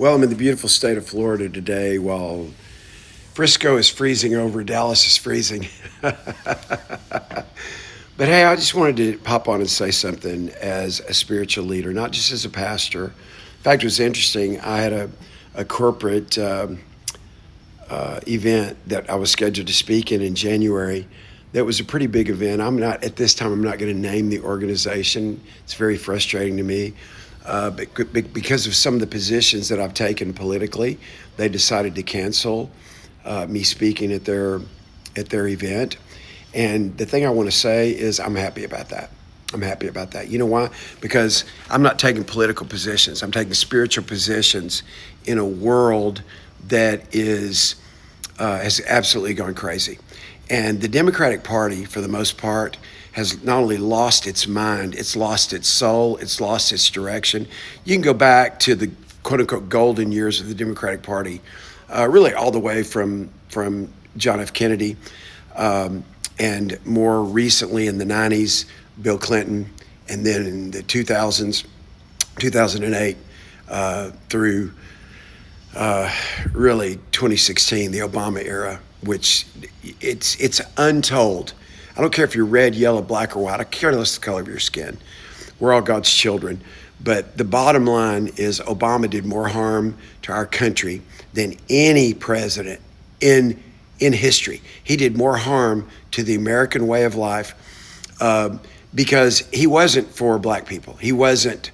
Well, I'm in the beautiful state of Florida today while Frisco is freezing over, Dallas is freezing. But hey, I just wanted to pop on and say something as a spiritual leader, not just as a pastor. In fact, it was interesting. I had a corporate event that I was scheduled to speak in January. That was a pretty big event. At this time, I'm not going to name the organization. It's very frustrating to me. But because of some of the positions that I've taken politically, they decided to cancel me speaking at their event. And the thing I want to say is I'm happy about that. I'm happy about that. You know why? Because I'm not taking political positions. I'm taking spiritual positions in a world that has absolutely gone crazy. And the Democratic Party, for the most part, has not only lost its mind, it's lost its soul, it's lost its direction. You can go back to the quote-unquote golden years of the Democratic Party, really all the way from John F. Kennedy, and more recently in the 90s, Bill Clinton, and then in the 2000s, 2008, through really 2016, the Obama era, which it's untold. I don't care if you're red, yellow, black, or white. I care less the color of your skin. We're all God's children. But the bottom line is Obama did more harm to our country than any president in history. He did more harm to the American way of life because he wasn't for black people. He wasn't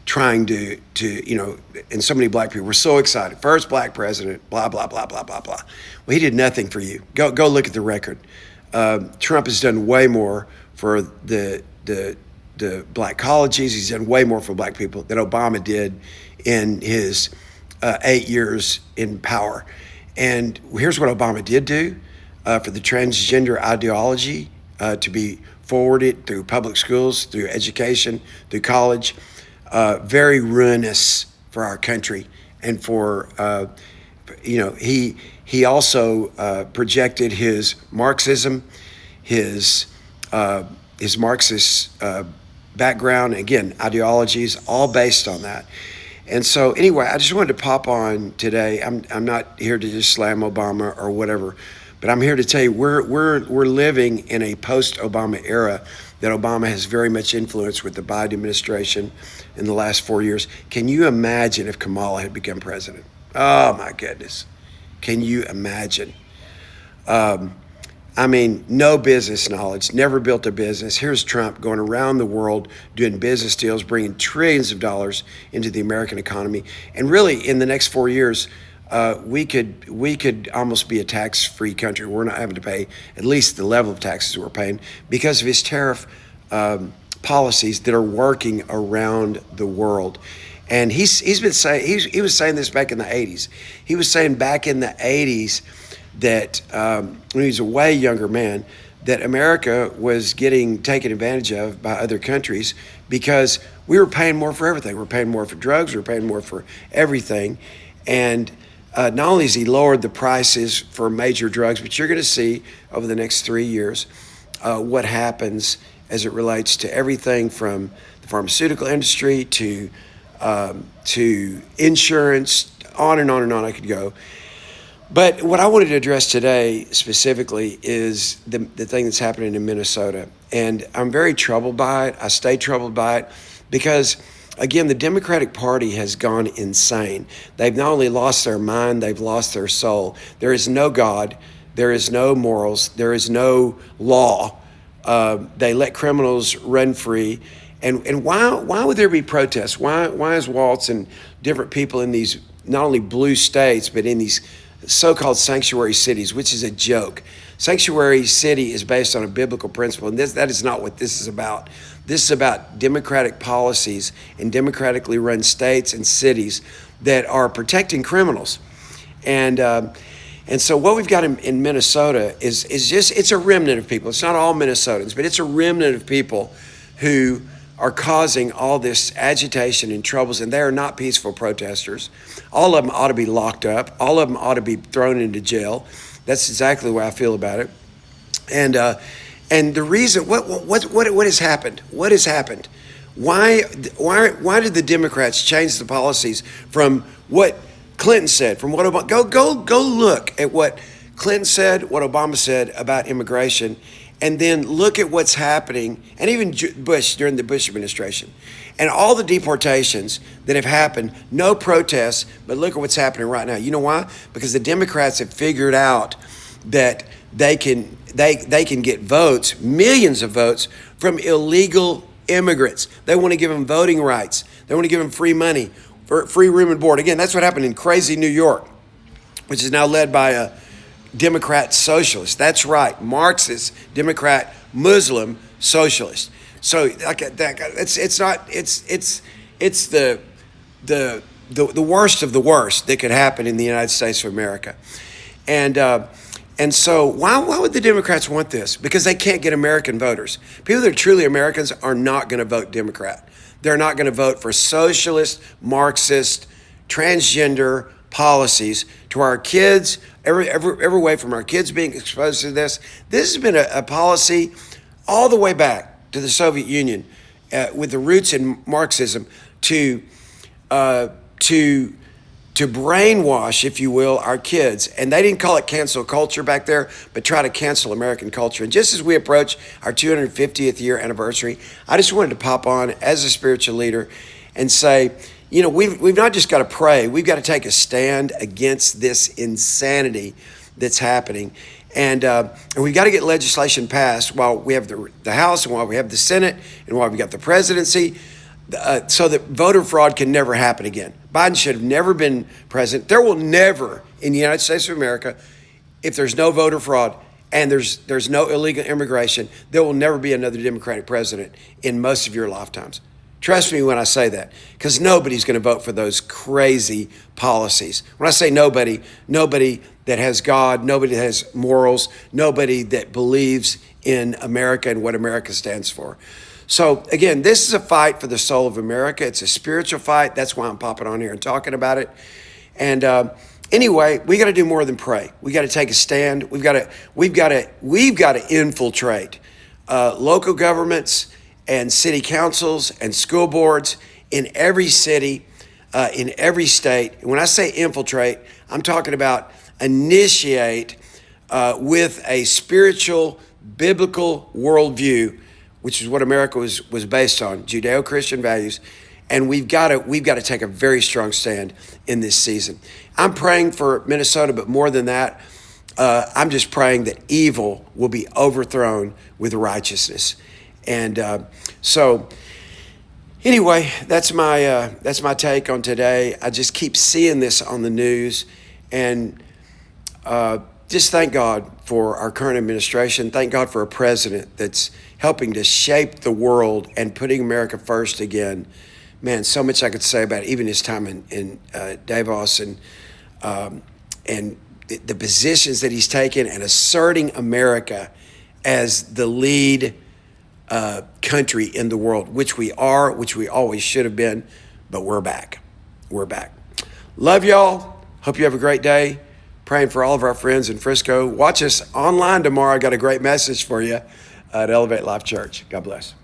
trying to and so many black people were so excited. First black president, blah, blah, blah, blah, blah, blah. Well, he did nothing for you. Go look at the record. Trump has done way more for the black colleges. He's done way more for black people than Obama did in his 8 years in power. And here's what Obama did do for the transgender ideology to be forwarded through public schools, through education, through college. Very ruinous for our country. And for, he also projected his Marxism, his Marxist background, again, ideologies, all based on that. And so anyway, I just wanted to pop on today. I'm not here to just slam Obama or whatever, but I'm here to tell you we're living in a post-Obama era that Obama has very much influenced with the Biden administration in the last 4 years. Can you imagine if Kamala had become president? Oh my goodness. Can you imagine? No business knowledge, never built a business. Here's Trump going around the world doing business deals, bringing trillions of dollars into the American economy. And really, in the next 4 years, we could almost be a tax-free country. We're not having to pay at least the level of taxes we're paying because of his tariff policies that are working around the world. And he's been saying he was saying this back in the 80s. He was saying back in the 80s that when he was a way younger man, that America was getting taken advantage of by other countries because we were paying more for everything. We're paying more for drugs. We're paying more for everything. And not only has he lowered the prices for major drugs, but you're going to see over the next 3 years what happens as it relates to everything from the pharmaceutical industry to insurance, on and on and on I could go. But what I wanted to address today specifically is the thing that's happening in Minnesota. And I'm very troubled by it. I stay troubled by it because, again, the Democratic Party has gone insane. They've not only lost their mind, they've lost their soul. There is no God. There is no morals. There is no law. They let criminals run free. And why would there be protests? Why is Waltz and different people in these not only blue states, but in these so-called sanctuary cities, which is a joke. Sanctuary city is based on a biblical principle, and that is not what this is about. This is about democratic policies in democratically run states and cities that are protecting criminals. And so what we've got in Minnesota is just, it's a remnant of people. It's not all Minnesotans, but it's a remnant of people who are causing all this agitation and troubles, and they are not peaceful protesters. All of them ought to be locked up. All of them ought to be thrown into jail. That's exactly the way I feel about it. And the reason, what has happened? What has happened? Why did the Democrats change the policies from what Clinton said, from what Obama? Go look at what Clinton said, what Obama said about immigration, and then look at what's happening, and even Bush during the Bush administration, and all the deportations that have happened. No protests, but look at what's happening right now. You know why? Because the Democrats have figured out that they can get votes, millions of votes, from illegal immigrants. They want to give them voting rights. They want to give them free money, for free room and board. Again, that's what happened in crazy New York, which is now led by a Democrat socialist. That's right, Marxist, Democrat, Muslim socialist. So like that, it's the worst of the worst that could happen in the United States of America, and so why would the Democrats want this? Because they can't get American voters. People that are truly Americans are not going to vote Democrat. They're not going to vote for socialist, Marxist, transgender policies to our kids, every way from our kids being exposed to this. This has been a policy all the way back to the Soviet Union, with the roots in Marxism, to brainwash, if you will, our kids. And they didn't call it cancel culture back there, but try to cancel American culture. And just as we approach our 250th year anniversary, I just wanted to pop on as a spiritual leader and say, you know, we've not just got to pray, we've got to take a stand against this insanity that's happening. And we've got to get legislation passed while we have the House and while we have the Senate and while we got the presidency, so that voter fraud can never happen again. Biden should have never been president. There will never, in the United States of America, if there's no voter fraud and there's no illegal immigration, there will never be another Democratic president in most of your lifetimes. Trust me when I say that, because nobody's going to vote for those crazy policies. When I say nobody that has God, nobody that has morals, nobody that believes in America and what America stands for. So again, this is a fight for the soul of America. It's a spiritual fight. That's why I'm popping on here and talking about it. And anyway, we got to do more than pray. We got to take a stand. We've got to infiltrate local governments and city councils and school boards in every city, in every state. And when I say infiltrate, I'm talking about initiate with a spiritual, biblical worldview, which is what America was based on, Judeo-Christian values. And we've got to take a very strong stand in this season. I'm praying for Minnesota, but more than that, I'm just praying that evil will be overthrown with righteousness. And so anyway, that's my take on today. I just keep seeing this on the news, and just thank God for our current administration. Thank God for a president that's helping to shape the world and putting America first again. Man, so much I could say about it, even his time in Davos and the positions that he's taken and asserting America as the lead country in the world, which we are, which we always should have been, but we're back. We're back. Love y'all. Hope you have a great day. Praying for all of our friends in Frisco. Watch us online tomorrow. I got a great message for you at Elevate Life Church. God bless.